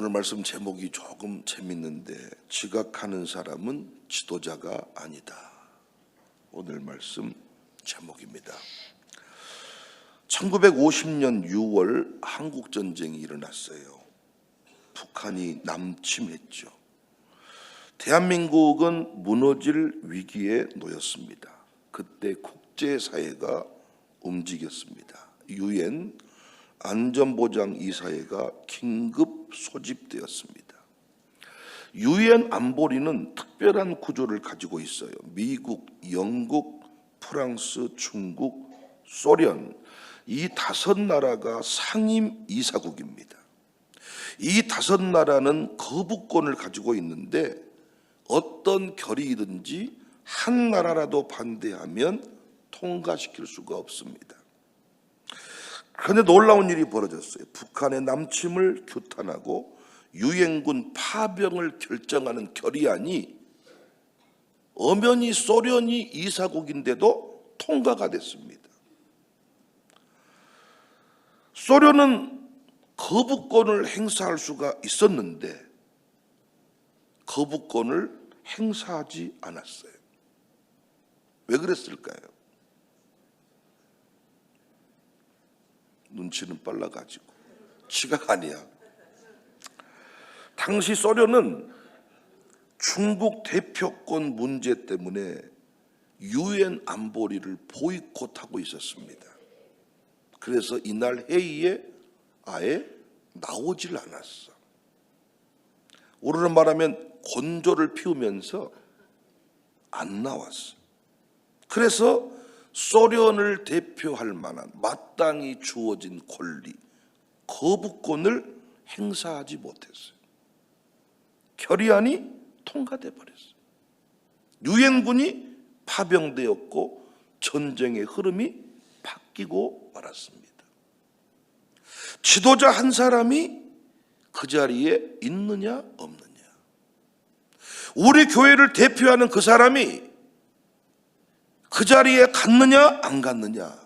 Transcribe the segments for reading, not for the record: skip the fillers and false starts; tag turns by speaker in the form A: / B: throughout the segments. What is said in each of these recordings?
A: 오늘 말씀 제목이 조금 재밌는데, 지각하는 사람은 지도자가 아니다. 오늘 말씀 제목입니다. 1950년 6월 한국전쟁이 일어났어요. 북한이 남침했죠. 대한민국은 무너질 위기에 놓였습니다. 그때 국제사회가 움직였습니다. UN 안전보장이사회가 긴급 소집되었습니다. UN 안보리는 특별한 구조를 가지고 있어요. 미국, 영국, 프랑스, 중국, 소련, 이 5나라가 상임 이사국입니다. 이 5나라는 거부권을 가지고 있는데, 어떤 결의든지 한 나라라도 반대하면 통과시킬 수가 없습니다. 그런데 놀라운 일이 벌어졌어요. 북한의 남침을 규탄하고 유엔군 파병을 결정하는 결의안이 엄연히 소련이 이사국인데도 통과가 됐습니다. 소련은 거부권을 행사할 수가 있었는데 거부권을 행사하지 않았어요. 왜 그랬을까요? 눈치는 빨라가지고. 지각 아니야. 당시 소련은 중국 대표권 문제 때문에 UN 안보리를 보이콧하고 있었습니다. 그래서 이날 회의에 아예 나오질 않았어. 오늘은 말하면 곤조를 피우면서 안 나왔어. 그래서 소련을 대표할 만한 마땅히 주어진 권리, 거부권을 행사하지 못했어요. 결의안이 통과돼 버렸어요. 유엔군이 파병되었고 전쟁의 흐름이 바뀌고 말았습니다. 지도자 한 사람이 그 자리에 있느냐 없느냐, 우리 교회를 대표하는 그 사람이 그 자리에 갔느냐 안 갔느냐,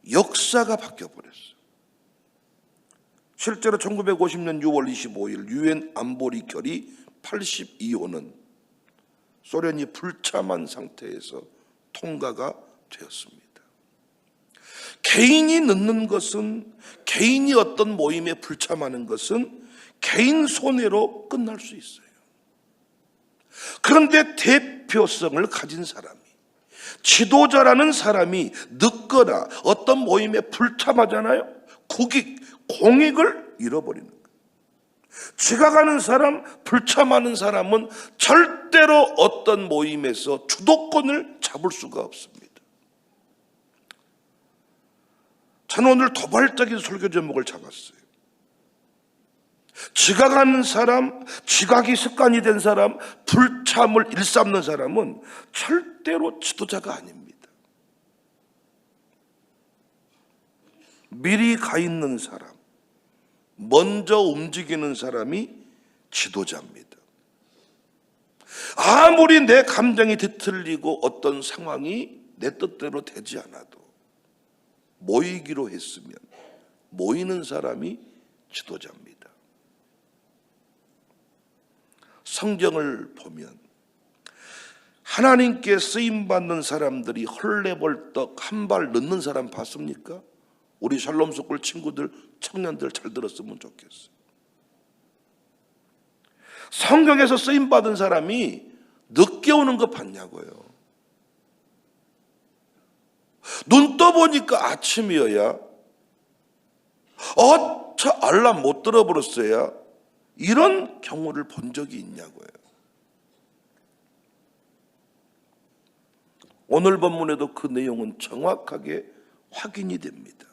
A: 역사가 바뀌어버렸어요. 실제로 1950년 6월 25일 유엔 안보리 결의 82호는 소련이 불참한 상태에서 통과가 되었습니다. 개인이 늦는 것은, 개인이 어떤 모임에 불참하는 것은 개인 손해로 끝날 수 있어요. 그런데 대표성을 가진 사람이, 지도자라는 사람이 늦거나 어떤 모임에 불참하잖아요. 공익을 잃어버리는 거예요. 지각하는 사람, 불참하는 사람은 절대로 어떤 모임에서 주도권을 잡을 수가 없습니다. 저는 오늘 도발적인 설교 제목을 잡았어요. 지각하는 사람, 지각이 습관이 된 사람, 불참을 일삼는 사람은 절대로 지도자가 아닙니다. 미리 가 있는 사람, 먼저 움직이는 사람이 지도자입니다. 아무리 내 감정이 뒤틀리고 어떤 상황이 내 뜻대로 되지 않아도 모이기로 했으면 모이는 사람이 지도자입니다. 성경을 보면 하나님께 쓰임받는 사람들이 헐레벌떡 한 발 늦는 사람 봤습니까? 우리 샬롬스쿨 친구들, 청년들 잘 들었으면 좋겠어요. 성경에서 쓰임받은 사람이 늦게 오는 거 봤냐고요. 눈 떠보니까 아침이어야, 저 알람 못 들어버렸어야, 이런 경우를 본 적이 있냐고요. 오늘 본문에도 그 내용은 정확하게 확인이 됩니다.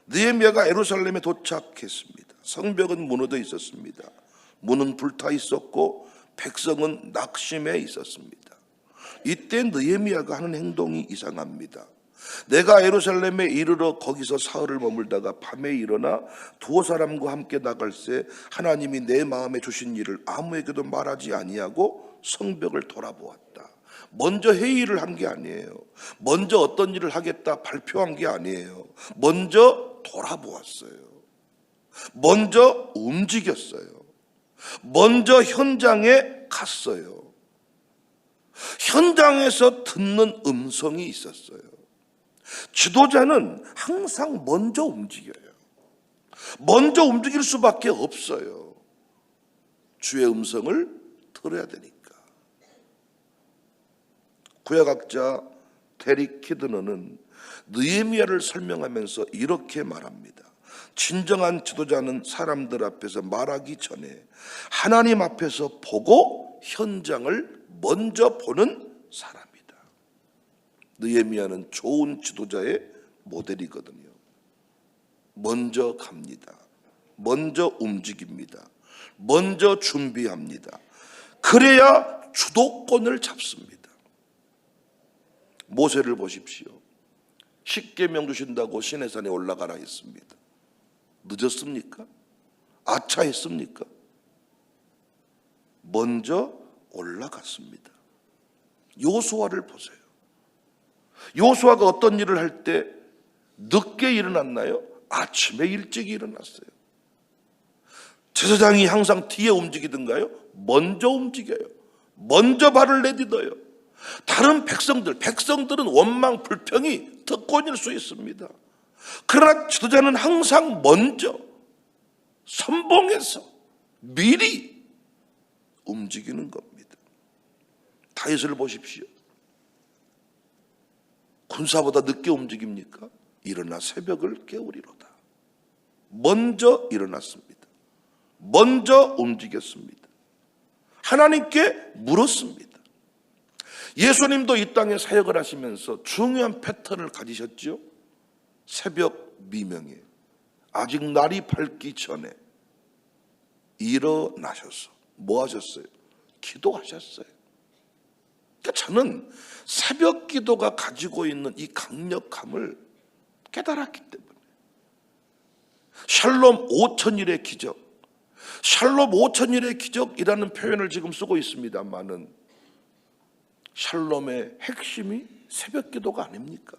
A: 느헤미야가 예루살렘에 도착했습니다. 성벽은 무너져 있었습니다. 문은 불타 있었고 백성은 낙심해 있었습니다. 이때 느헤미야가 하는 행동이 이상합니다. 내가 예루살렘에 이르러 거기서 사흘을 머물다가 밤에 일어나 두어 사람과 함께 나갈새 하나님이 내 마음에 주신 일을 아무에게도 말하지 아니하고 성벽을 돌아보았다. 먼저 회의를 한 게 아니에요. 먼저 어떤 일을 하겠다 발표한 게 아니에요. 먼저 돌아보았어요. 먼저 움직였어요. 먼저 현장에 갔어요. 현장에서 듣는 음성이 있었어요. 지도자는 항상 먼저 움직여요. 먼저 움직일 수밖에 없어요. 주의 음성을 들어야 되니까. 구약학자 데릭 키드너는 느헤미야를 설명하면서 이렇게 말합니다. 진정한 지도자는 사람들 앞에서 말하기 전에 하나님 앞에서 보고 현장을 먼저 보는 사람이다. 느헤미야는 좋은 지도자의 모델이거든요. 먼저 갑니다. 먼저 움직입니다. 먼저 준비합니다. 그래야 주도권을 잡습니다. 모세를 보십시오. 10계명 주신다고 시내산에 올라가라 했습니다. 늦었습니까? 아차했습니까? 먼저 올라갔습니다. 요수아를 보세요. 요수아가 어떤 일을 할 때 늦게 일어났나요? 아침에 일찍 일어났어요. 제사장이 항상 뒤에 움직이던가요? 먼저 움직여요. 먼저 발을 내딛어요. 다른 백성들은 원망 불평이 득권일 수 있습니다. 그러나 지도자는 항상 먼저 선봉해서 미리 움직이는 겁니다. 다윗을 보십시오. 군사보다 늦게 움직입니까? 일어나 새벽을 깨우리로다. 먼저 일어났습니다. 먼저 움직였습니다. 하나님께 물었습니다. 예수님도 이 땅에 사역을 하시면서 중요한 패턴을 가지셨죠. 새벽 미명에 아직 날이 밝기 전에 일어나셔서 뭐 하셨어요? 기도하셨어요. 그러니까 저는 새벽 기도가 가지고 있는 이 강력함을 깨달았기 때문에 샬롬 5천일의 기적, 샬롬 5천일의 기적이라는 표현을 지금 쓰고 있습니다만은 샬롬의 핵심이 새벽 기도가 아닙니까?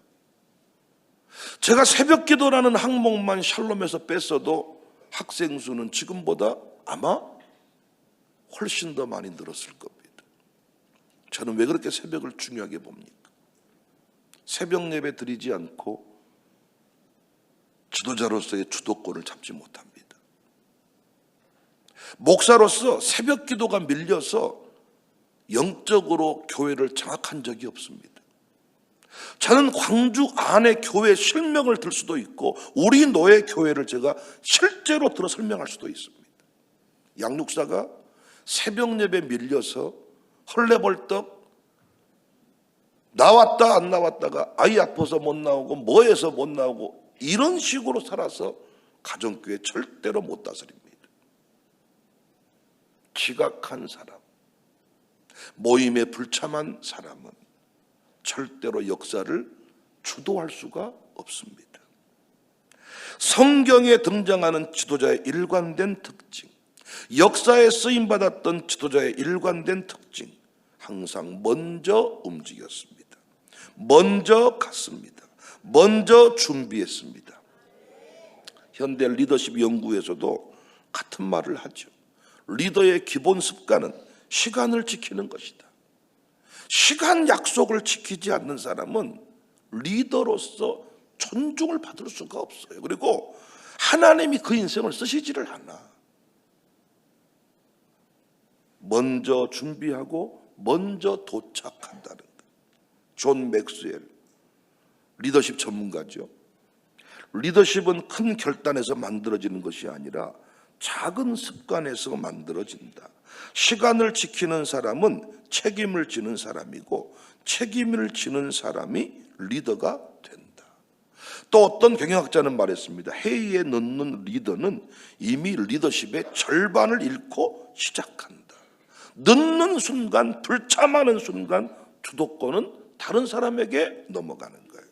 A: 제가 새벽 기도라는 항목만 샬롬에서 뺐어도 학생 수는 지금보다 아마 훨씬 더 많이 늘었을 겁니다. 저는 왜 그렇게 새벽을 중요하게 봅니까? 새벽 예배 드리지 않고 지도자로서의 주도권을 잡지 못합니다. 목사로서 새벽 기도가 밀려서 영적으로 교회를 장악한 적이 없습니다. 저는 광주 안에 교회 실명을 들 수도 있고 우리 노예 교회를 제가 실제로 들어 설명할 수도 있습니다. 양육사가 새벽 예배 밀려서 헐레벌떡 나왔다 안 나왔다가 아이 아파서 못 나오고 뭐해서 못 나오고 이런 식으로 살아서 가정교회 절대로 못 다스립니다. 지각한 사람, 모임에 불참한 사람은 절대로 역사를 주도할 수가 없습니다. 성경에 등장하는 지도자의 일관된 특징, 역사에 쓰임받았던 지도자의 일관된 특징, 항상 먼저 움직였습니다. 먼저 갔습니다. 먼저 준비했습니다. 현대 리더십 연구에서도 같은 말을 하죠. 리더의 기본 습관은 시간을 지키는 것이다. 시간 약속을 지키지 않는 사람은 리더로서 존중을 받을 수가 없어요. 그리고 하나님이 그 인생을 쓰시지를 않아. 먼저 준비하고 먼저 도착한다는 것. 존 맥스웰, 리더십 전문가죠. 리더십은 큰 결단에서 만들어지는 것이 아니라 작은 습관에서 만들어진다. 시간을 지키는 사람은 책임을 지는 사람이고 책임을 지는 사람이 리더가 된다. 또 어떤 경영학자는 말했습니다. 회의에 넣는 리더는 이미 리더십의 절반을 잃고 시작한다. 넣는 순간, 불참하는 순간 주도권은 다른 사람에게 넘어가는 거예요.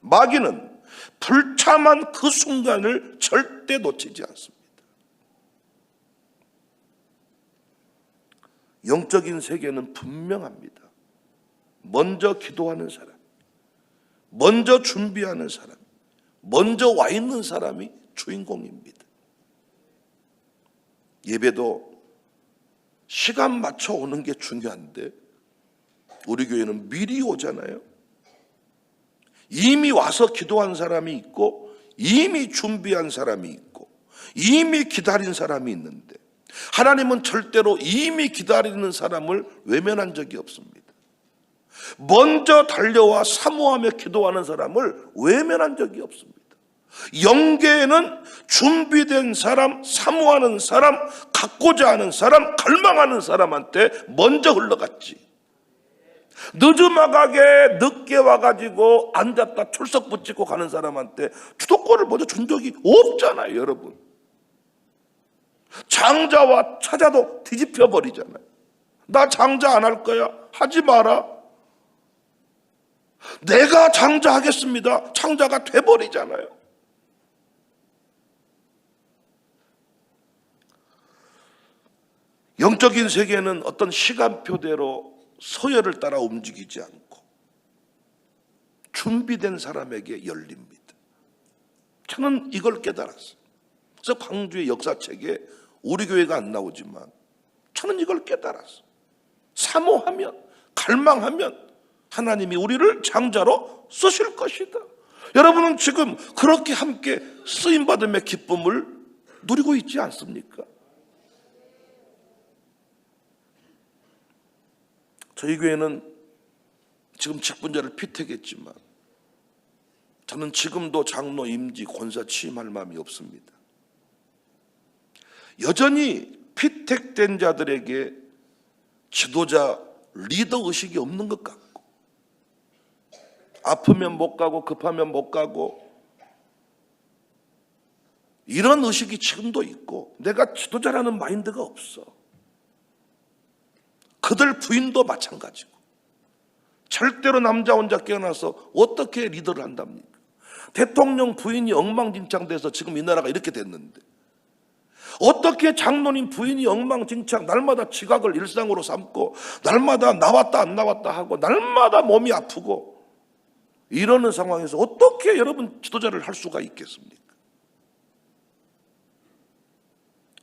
A: 마귀는 불참한 그 순간을 절대 놓치지 않습니다. 영적인 세계는 분명합니다. 먼저 기도하는 사람, 먼저 준비하는 사람, 먼저 와 있는 사람이 주인공입니다. 예배도 시간 맞춰 오는 게 중요한데 우리 교회는 미리 오잖아요. 이미 와서 기도한 사람이 있고 이미 준비한 사람이 있고 이미 기다린 사람이 있는데 하나님은 절대로 이미 기다리는 사람을 외면한 적이 없습니다. 먼저 달려와 사모하며 기도하는 사람을 외면한 적이 없습니다. 영계에는 준비된 사람, 사모하는 사람, 갖고자 하는 사람, 갈망하는 사람한테 먼저 흘러갔지. 늦음막하게 늦게 와가지고 앉았다 출석 붙이고 가는 사람한테 주도권을 먼저 준 적이 없잖아요, 여러분. 장자와 차자도 뒤집혀 버리잖아요. 나 장자 안 할 거야. 하지 마라. 내가 장자하겠습니다. 장자가 돼버리잖아요. 영적인 세계는 어떤 시간표대로 서열을 따라 움직이지 않고 준비된 사람에게 열립니다. 저는 이걸 깨달았어요. 그래서 광주의 역사책에 우리 교회가 안 나오지만 저는 이걸 깨달았어요. 사모하면, 갈망하면 하나님이 우리를 장자로 쓰실 것이다. 여러분은 지금 그렇게 함께 쓰임받음의 기쁨을 누리고 있지 않습니까? 저희 교회는 지금 직분자를 피택했지만 저는 지금도 장로 임지 권사 취임할 마음이 없습니다. 여전히 피택된 자들에게 지도자 리더 의식이 없는 것 같고 아프면 못 가고 급하면 못 가고 이런 의식이 지금도 있고 내가 지도자라는 마인드가 없어. 그들 부인도 마찬가지고 절대로 남자 혼자 깨어나서 어떻게 리더를 한답니까? 대통령 부인이 엉망진창돼서 지금 이 나라가 이렇게 됐는데 어떻게 장로님 부인이 엉망진창 날마다 지각을 일상으로 삼고 날마다 나왔다 안 나왔다 하고 날마다 몸이 아프고 이러는 상황에서 어떻게 여러분 지도자를 할 수가 있겠습니까?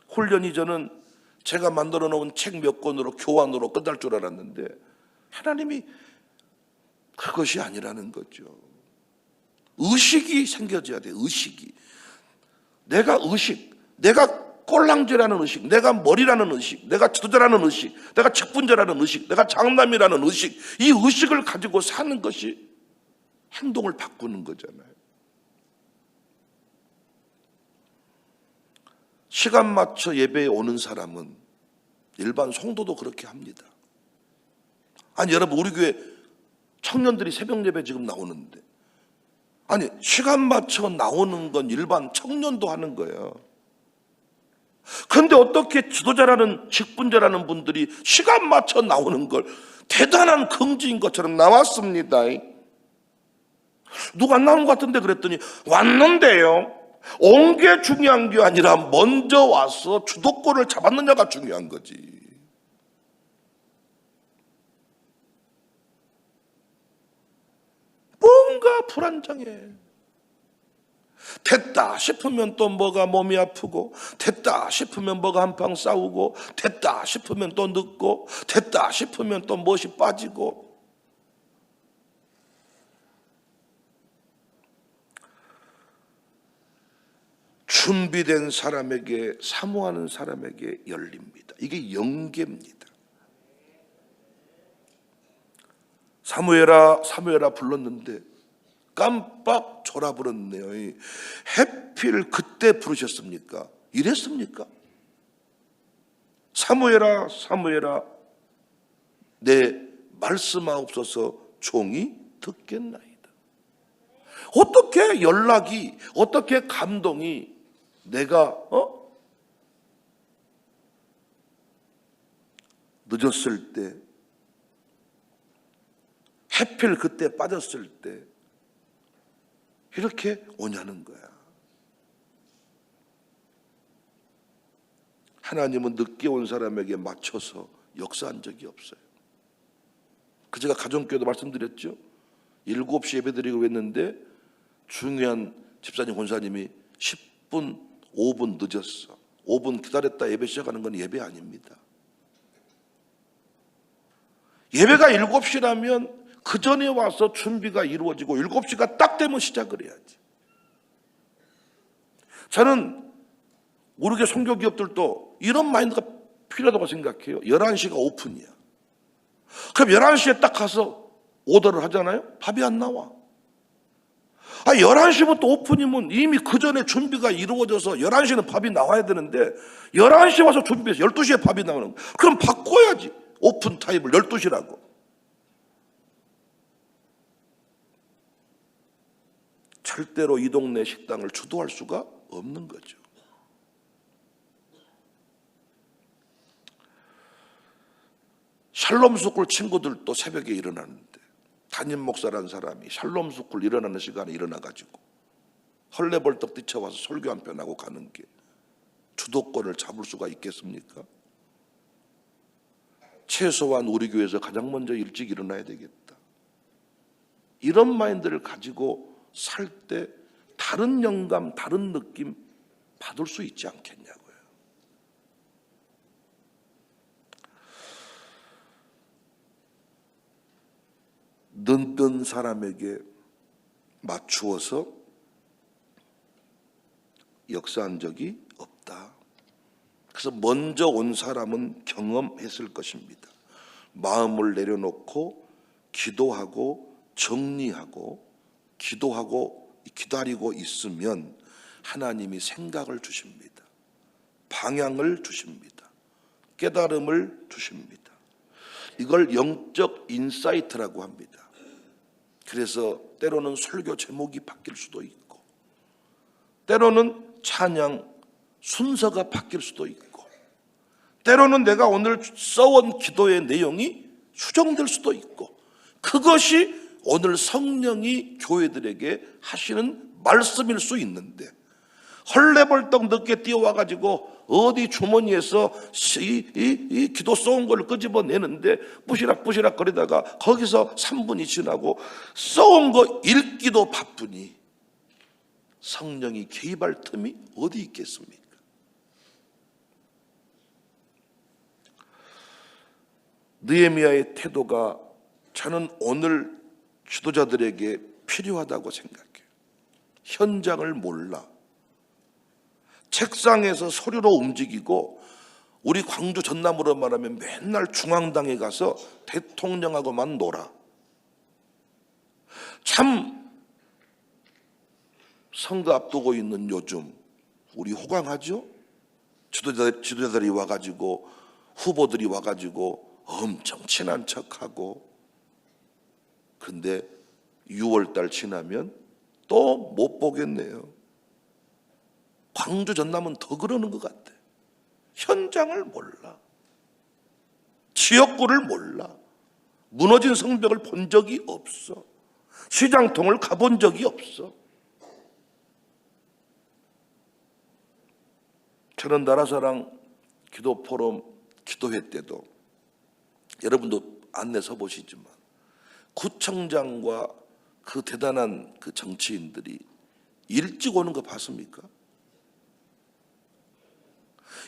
A: 훈련 이전은 제가 만들어 놓은 책 몇 권으로 교환으로 끝날 줄 알았는데 하나님이 그것이 아니라는 거죠. 의식이 생겨져야 돼. 의식이. 내가 꼴랑죄라는 의식, 내가 머리라는 의식, 내가 지도자라는 의식, 내가 직분자라는 의식, 내가 장남이라는 의식, 이 의식을 가지고 사는 것이 행동을 바꾸는 거잖아요. 시간 맞춰 예배에 오는 사람은 일반 성도도 그렇게 합니다. 아니 여러분 우리 교회 청년들이 새벽 예배 지금 나오는데 아니 시간 맞춰 나오는 건 일반 청년도 하는 거예요. 그런데 어떻게 지도자라는 직분자라는 분들이 시간 맞춰 나오는 걸 대단한 긍지인 것처럼 나왔습니다. 누가 안 나온 것 같은데 그랬더니 왔는데요. 온 게 중요한 게 아니라 먼저 와서 주도권을 잡았느냐가 중요한 거지. 뭔가 불안정해. 됐다 싶으면 또 뭐가 몸이 아프고 됐다 싶으면 뭐가 한방 싸우고 됐다 싶으면 또 늦고 됐다 싶으면 또 무엇이 빠지고 준비된 사람에게 사모하는 사람에게 열립니다. 이게 영계입니다. 사무엘아 사무엘아 불렀는데 깜빡 졸아버렸네요. 해필 그때 부르셨습니까? 이랬습니까? 사무엘아 사무엘아 내 말씀하옵소서 종이 듣겠나이다. 어떻게 연락이 어떻게 감동이 내가 늦었을 때 해필 그때 빠졌을 때 이렇게 오냐는 거야. 하나님은 늦게 온 사람에게 맞춰서 역사한 적이 없어요. 그 제가 가정교회도 말씀드렸죠. 7시 예배드리고 했는데 중요한 집사님 권사님이 10분 5분 늦었어. 5분 기다렸다 예배 시작하는 건 예배 아닙니다. 예배가 7시라면 그 전에 와서 준비가 이루어지고 7시가 딱 되면 시작을 해야지. 저는 우리 교회 선교기업들도 이런 마인드가 필요하다고 생각해요. 11시가 오픈이야. 그럼 11시에 딱 가서 오더를 하잖아요. 밥이 안 나와. 11시부터 오픈이면 이미 그 전에 준비가 이루어져서 11시는 밥이 나와야 되는데 11시에 와서 준비해서 12시에 밥이 나오는 거야. 그럼 바꿔야지. 오픈 타임을 12시라고. 절대로 이 동네 식당을 주도할 수가 없는 거죠. 샬롬 스쿨 친구들도 새벽에 일어나는데 담임 목사라는 사람이 샬롬 스쿨 일어나는 시간에 일어나가지고 헐레벌떡 뛰쳐와서 설교 한 편 하고 가는 게 주도권을 잡을 수가 있겠습니까? 최소한 우리 교회에서 가장 먼저 일찍 일어나야 되겠다. 이런 마인드를 가지고 살 때 다른 영감, 다른 느낌 받을 수 있지 않겠냐고요. 늦는 사람에게 맞추어서 역사한 적이 없다. 그래서 먼저 온 사람은 경험했을 것입니다. 마음을 내려놓고 기도하고 정리하고 기도하고 기다리고 있으면 하나님이 생각을 주십니다. 방향을 주십니다. 깨달음을 주십니다. 이걸 영적 인사이트라고 합니다. 그래서 때로는 설교 제목이 바뀔 수도 있고 때로는 찬양 순서가 바뀔 수도 있고 때로는 내가 오늘 써온 기도의 내용이 수정될 수도 있고 그것이 오늘 성령이 교회들에게 하시는 말씀일 수 있는데 헐레벌떡 늦게 뛰어와가지고 어디 주머니에서 이 기도 써온 걸 끄집어내는데 부시락부시락 거리다가 거기서 3분이 지나고 써온 거 읽기도 바쁘니 성령이 개입할 틈이 어디 있겠습니까? 느헤미야의 태도가 저는 오늘 지도자들에게 필요하다고 생각해요. 현장을 몰라. 책상에서 서류로 움직이고 우리 광주 전남으로 말하면 맨날 중앙당에 가서 대통령하고만 놀아. 참 선거 앞두고 있는 요즘 우리 호강하죠? 지도자들이 와가지고 후보들이 와가지고 엄청 친한 척하고 근데 6월달 지나면 또 못 보겠네요. 광주 전남은 더 그러는 것 같아. 현장을 몰라. 지역구를 몰라. 무너진 성벽을 본 적이 없어. 시장통을 가본 적이 없어. 저는 나라사랑 기도 포럼 기도회 때도 여러분도 안내 서보시지만 구청장과 그 대단한 그 정치인들이 일찍 오는 거 봤습니까?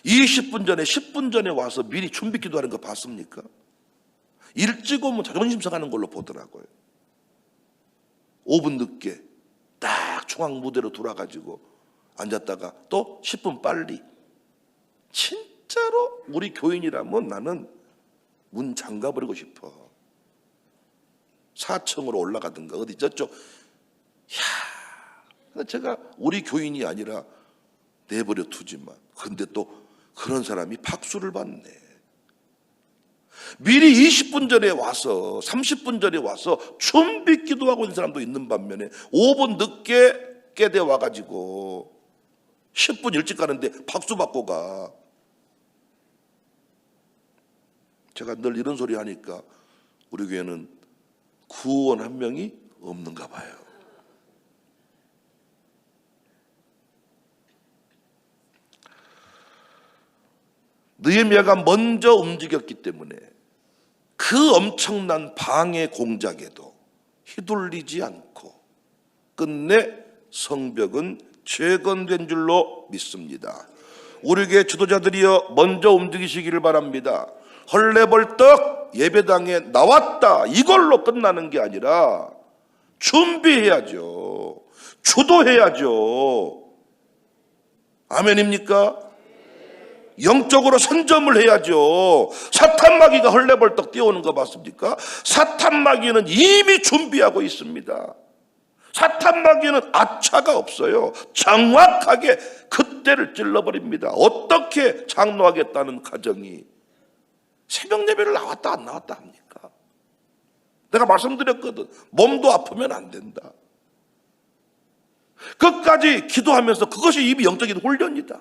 A: 20분 전에 10분 전에 와서 미리 준비 기도하는 거 봤습니까? 일찍 오면 자존심 상하는 걸로 보더라고요. 5분 늦게 딱 중앙 무대로 돌아가지고 앉았다가 또 10분 빨리. 진짜로 우리 교인이라면 나는 문 잠가버리고 싶어. 4층으로 올라가든가 어디 저쪽. 야, 제가 우리 교인이 아니라 내버려 두지만 근데 또 그런 사람이 박수를 받네. 미리 20분 전에 와서 30분 전에 와서 준비 기도하고 있는 사람도 있는 반면에 5분 늦게 깨대 와가지고 10분 일찍 가는데 박수 받고 가. 제가 늘 이런 소리 하니까 우리 교회는 구원 한 명이 없는가 봐요. 느헤미야가 먼저 움직였기 때문에 그 엄청난 방해 공작에도 휘둘리지 않고 끝내 성벽은 재건된 줄로 믿습니다. 우리 교회 지도자들이여 먼저 움직이시기를 바랍니다. 헐레벌떡 예배당에 나왔다 이걸로 끝나는 게 아니라 준비해야죠. 주도해야죠. 아멘입니까? 영적으로 선점을 해야죠. 사탄마귀가 헐레벌떡 뛰어오는 거 봤습니까? 사탄마귀는 이미 준비하고 있습니다. 사탄마귀는 아차가 없어요. 정확하게 그때를 찔러버립니다. 어떻게 장로하겠다는 가정이 새벽 예배를 나왔다 안 나왔다 합니까? 내가 말씀드렸거든. 몸도 아프면 안 된다. 끝까지 기도하면서 그것이 이미 영적인 훈련이다.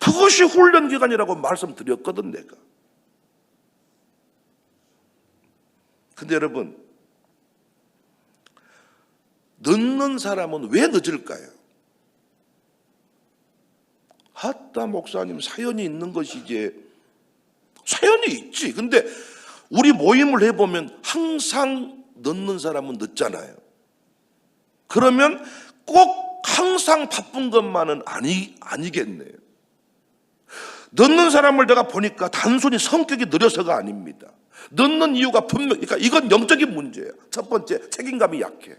A: 그것이 훈련 기간이라고 말씀드렸거든 내가. 근데 여러분, 늦는 사람은 왜 늦을까요? 아따 목사님 사연이 있는 것이지. 사연이 있지. 근데 우리 모임을 해보면 항상 늦는 사람은 늦잖아요. 그러면 꼭 항상 바쁜 것만은 아니겠네요. 늦는 사람을 내가 보니까 단순히 성격이 느려서가 아닙니다. 늦는 이유가 그러니까 이건 영적인 문제예요. 첫 번째, 책임감이 약해.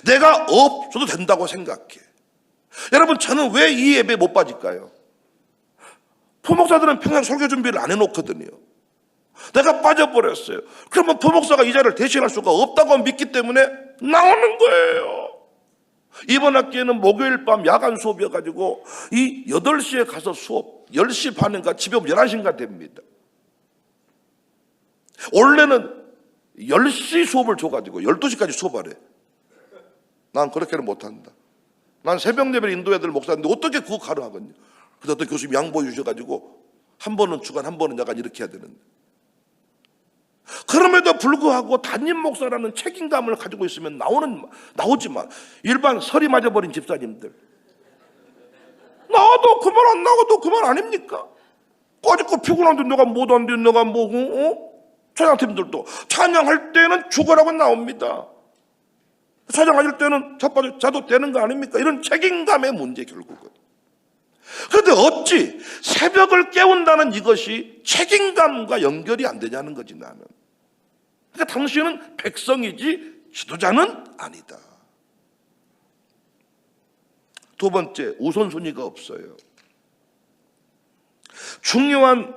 A: 내가 없어도 된다고 생각해. 여러분, 저는 왜 이 예배에 못 빠질까요? 부목사들은 평생 설교 준비를 안 해놓거든요. 내가 빠져버렸어요. 그러면 부목사가 이 자리를 대신할 수가 없다고 믿기 때문에 나오는 거예요. 이번 학기에는 목요일 밤 야간 수업이어가지고 이 8시에 가서 수업 10시 반인가 집에 오면 11시인가 됩니다. 원래는 10시 수업을 줘가지고 12시까지 수업하래. 난 그렇게는 못한다. 난 새벽 예배를 인도해야 될 목사인데 어떻게 그거 가능하겠냐. 그래서 어떤 교수님 양보해 주셔가지고 한 번은 주간 한 번은 야간 이렇게 해야 되는데, 그럼에도 불구하고 담임 목사라는 책임감을 가지고 있으면 나오지만 일반 설이 맞아버린 집사님들 나와도 그 말 안 나와도 그 말 아닙니까? 까짓거 피곤한데 내가 못 한대 내가 찬양팀들도 찬양할 때는 죽으라고 나옵니다. 찬양할 때는 자도 되는 거 아닙니까? 이런 책임감의 문제 결국은. 그런데 어찌 새벽을 깨운다는 이것이 책임감과 연결이 안 되냐는 거지 나는. 그러니까 당신은 백성이지 지도자는 아니다. 두 번째, 우선순위가 없어요. 중요한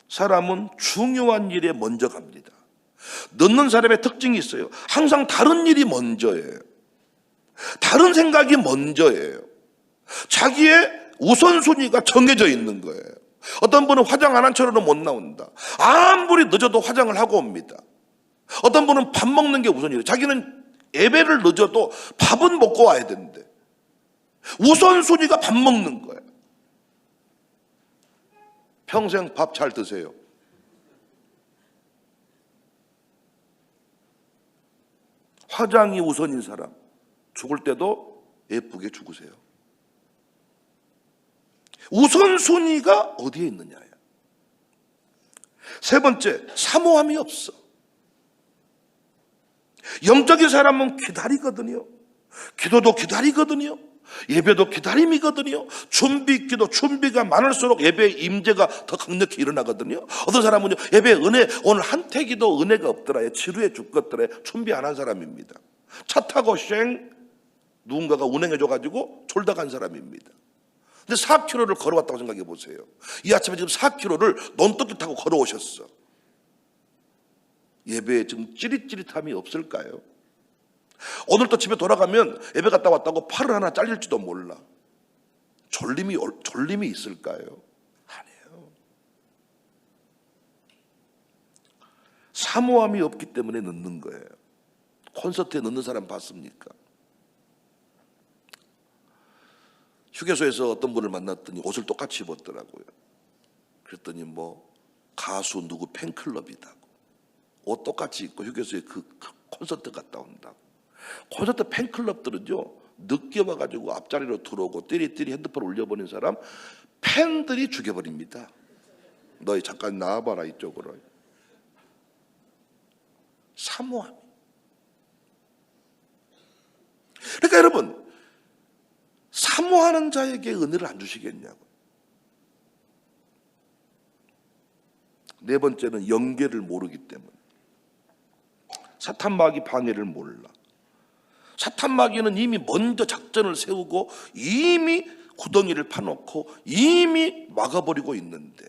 A: 사람은 중요한 일에 먼저 갑니다. 늦는 사람의 특징이 있어요. 항상 다른 일이 먼저예요. 다른 생각이 먼저예요. 자기의 우선순위가 정해져 있는 거예요. 어떤 분은 화장 안 한 채로는 못 나온다. 아무리 늦어도 화장을 하고 옵니다. 어떤 분은 밥 먹는 게 우선이에요. 자기는 예배를 늦어도 밥은 먹고 와야 되는데 우선순위가 밥 먹는 거예요. 평생 밥 잘 드세요. 화장이 우선인 사람, 죽을 때도 예쁘게 죽으세요. 우선순위가 어디에 있느냐예요. 세 번째, 사모함이 없어. 영적인 사람은 기다리거든요. 기도도 기다리거든요. 예배도 기다림이거든요. 준비가 많을수록 예배의 임재가 더 강력히 일어나거든요. 어떤 사람은요, 예배 은혜, 오늘 한태 기도 은혜가 없더라, 지루해 죽겠더라, 준비 안 한 사람입니다. 차 타고 누군가가 운행해줘가지고 졸다 간 사람입니다. 근데 4km를 걸어왔다고 생각해 보세요. 이 아침에 지금 4km를 논떡기 타고 걸어오셨어. 예배에 지금 찌릿찌릿함이 없을까요? 오늘 또 집에 돌아가면 예배 갔다 왔다고 팔을 하나 잘릴지도 몰라. 졸림이 있을까요? 아니에요. 사모함이 없기 때문에 늦는 거예요. 콘서트에 늦는 사람 봤습니까? 휴게소에서 어떤 분을 만났더니 옷을 똑같이 입었더라고요. 그랬더니 가수 누구 팬클럽이다고. 옷 똑같이 입고 휴게소에 그 콘서트 갔다 온다고. 콘서트 팬클럽들은요, 늦게 와가지고 앞자리로 들어오고 띠리띠리 핸드폰 올려버린 사람 팬들이 죽여버립니다. 너희 잠깐 나와봐라 이쪽으로. 사모함. 그러니까 여러분, 사모하는 자에게 은혜를 안 주시겠냐고. 네 번째는 연계를 모르기 때문에. 사탄 마귀 방해를 몰라. 사탄 마귀는 이미 먼저 작전을 세우고 이미 구덩이를 파놓고 이미 막아버리고 있는데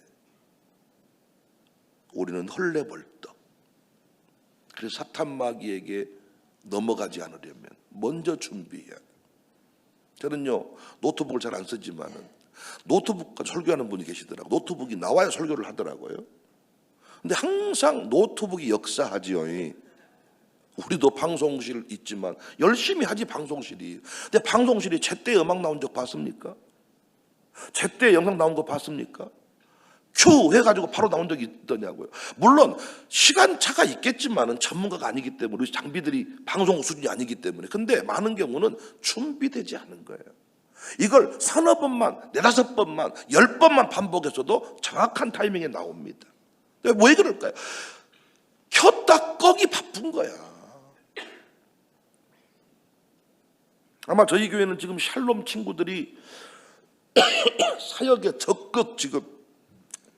A: 우리는 헐레벌떡. 그래서 사탄 마귀에게 넘어가지 않으려면 먼저 준비해야 돼요. 저는요 노트북을 잘 안 쓰지만은 노트북과 설교하는 분이 계시더라고요. 노트북이 나와야 설교를 하더라고요. 근데 항상 노트북이 역사하지요. 우리도 방송실 있지만 열심히 하지 방송실이. 근데 방송실이 제때 음악 나온 적 봤습니까? 제때 영상 나온 거 봤습니까? 큐 해가지고 바로 나온 적이 있더냐고요. 물론 시간차가 있겠지만은 전문가가 아니기 때문에 우리 장비들이 방송 수준이 아니기 때문에. 근데 많은 경우는 준비되지 않은 거예요. 이걸 서너 번만, 네다섯 번만, 10번만 반복해서도 정확한 타이밍에 나옵니다. 왜 그럴까요? 켰다 끄기 바쁜 거야. 아마 저희 교회는 지금 샬롬 친구들이 사역에 적극 지금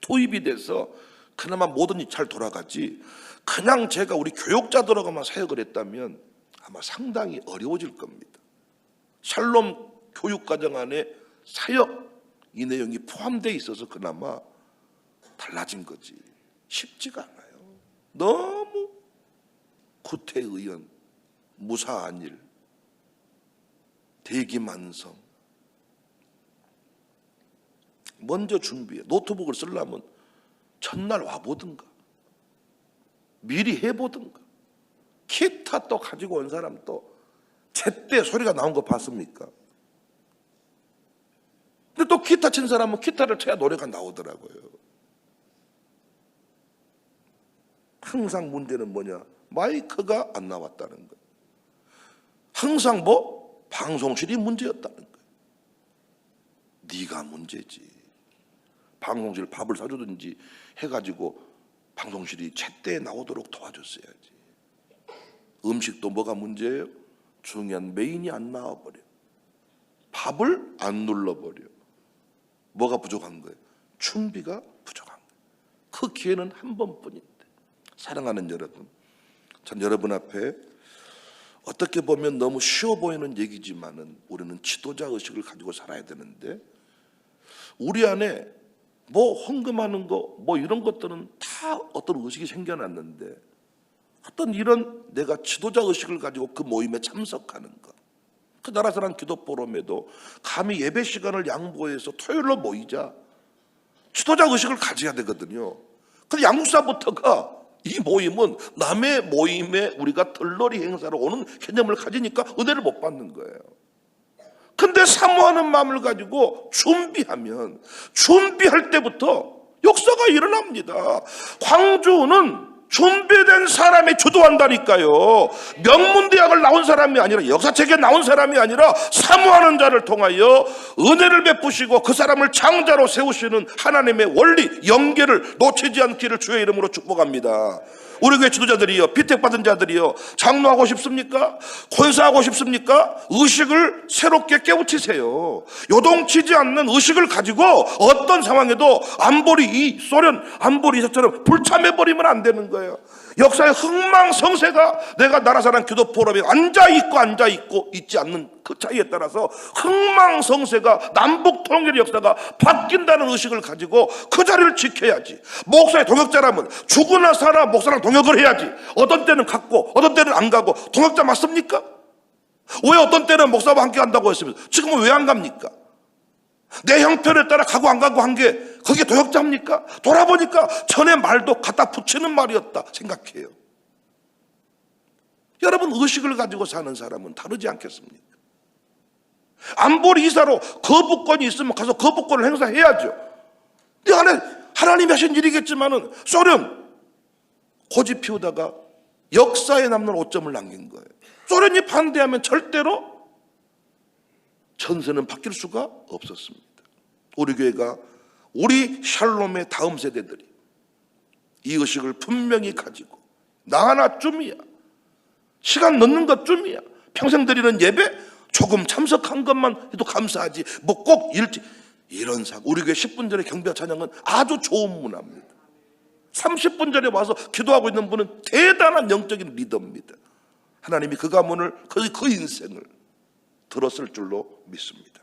A: 투입이 돼서 그나마 모든 일이 잘 돌아가지, 그냥 제가 우리 교육자들하고만 사역을 했다면 아마 상당히 어려워질 겁니다. 샬롬 교육과정 안에 사역 이 내용이 포함되어 있어서 그나마 달라진 거지 쉽지가 않아요. 너무 구태의연, 무사한 일, 대기만성. 먼저 준비해. 노트북을 쓰려면 첫날 와보든가 미리 해보든가. 기타 또 가지고 온 사람 또 제때 소리가 나온 거 봤습니까? 근데 또 기타 친 사람은 기타를 쳐야 노래가 나오더라고요. 항상 문제는 뭐냐? 마이크가 안 나왔다는 거예요. 항상 뭐? 방송실이 문제였다는 거예요. 네가 문제지. 방송실 밥을 사주든지 해가지고 방송실이 제때 나오도록 도와줬어야지. 음식도 뭐가 문제예요? 중요한 메인이 안 나와버려. 밥을 안 눌러버려. 뭐가 부족한 거예요? 준비가 부족한 거예요. 그 기회는 한 번뿐인데. 사랑하는 여러분, 전 여러분 앞에 어떻게 보면 너무 쉬워 보이는 얘기지만은 우리는 지도자 의식을 가지고 살아야 되는데, 우리 안에 뭐 헌금하는 거 뭐 이런 것들은 다 어떤 의식이 생겨났는데, 어떤 이런 내가 지도자 의식을 가지고 그 모임에 참석하는 것, 그 나라사랑 기도 포럼에도 감히 예배 시간을 양보해서 토요일로 모이자, 지도자 의식을 가져야 되거든요. 근데 양육사부터가 이 모임은 남의 모임에 우리가 덜러리 행사로 오는 개념을 가지니까 은혜를 못 받는 거예요. 근데 사모하는 마음을 가지고 준비하면 준비할 때부터 역사가 일어납니다. 광주는 준비된 사람이 주도한다니까요. 명문대학을 나온 사람이 아니라, 역사책에 나온 사람이 아니라 사모하는 자를 통하여 은혜를 베푸시고 그 사람을 장자로 세우시는 하나님의 원리, 연계를 놓치지 않기를 주의 이름으로 축복합니다. 우리 교회 지도자들이요, 비택받은 자들이요, 장로하고 싶습니까? 권사하고 싶습니까? 의식을 새롭게 깨우치세요. 요동치지 않는 의식을 가지고 어떤 상황에도 안보리, 소련 안보리 이사처럼 불참해버리면 안 되는 거예요. 역사의 흥망성쇠가 내가 나라사랑 기도 포럼에 앉아있고 있지 않는 그 차이에 따라서 흥망성쇠가 남북 통일의 역사가 바뀐다는 의식을 가지고 그 자리를 지켜야지. 목사의 동역자라면 죽으나 살아 목사랑 동역을 해야지. 어떤 때는 갔고 어떤 때는 안 가고. 동역자 맞습니까? 왜 어떤 때는 목사와 함께 간다고 했으면 지금은 왜 안 갑니까? 내 형편에 따라 가고 안 가고 한 게 그게 도역자입니까? 돌아보니까 전에 말도 갖다 붙이는 말이었다 생각해요. 여러분, 의식을 가지고 사는 사람은 다르지 않겠습니까? 안보리 이사로 거부권이 있으면 가서 거부권을 행사해야죠. 이 안에 하나님이 하신 일이겠지만은 소련 고집 피우다가 역사에 남는 오점을 남긴 거예요. 소련이 반대하면 절대로 전세는 바뀔 수가 없었습니다. 우리 교회가, 우리 샬롬의 다음 세대들이 이 의식을 분명히 가지고 나 하나쯤이야, 시간 넣는 것쯤이야, 평생 드리는 예배 조금 참석한 것만 해도 감사하지 뭐 꼭 이런 상. 우리 교회 10분 전에 경배 찬양은 아주 좋은 문화입니다. 30분 전에 와서 기도하고 있는 분은 대단한 영적인 리더입니다. 하나님이 그 가문을 그 인생을 들었을 줄로 믿습니다.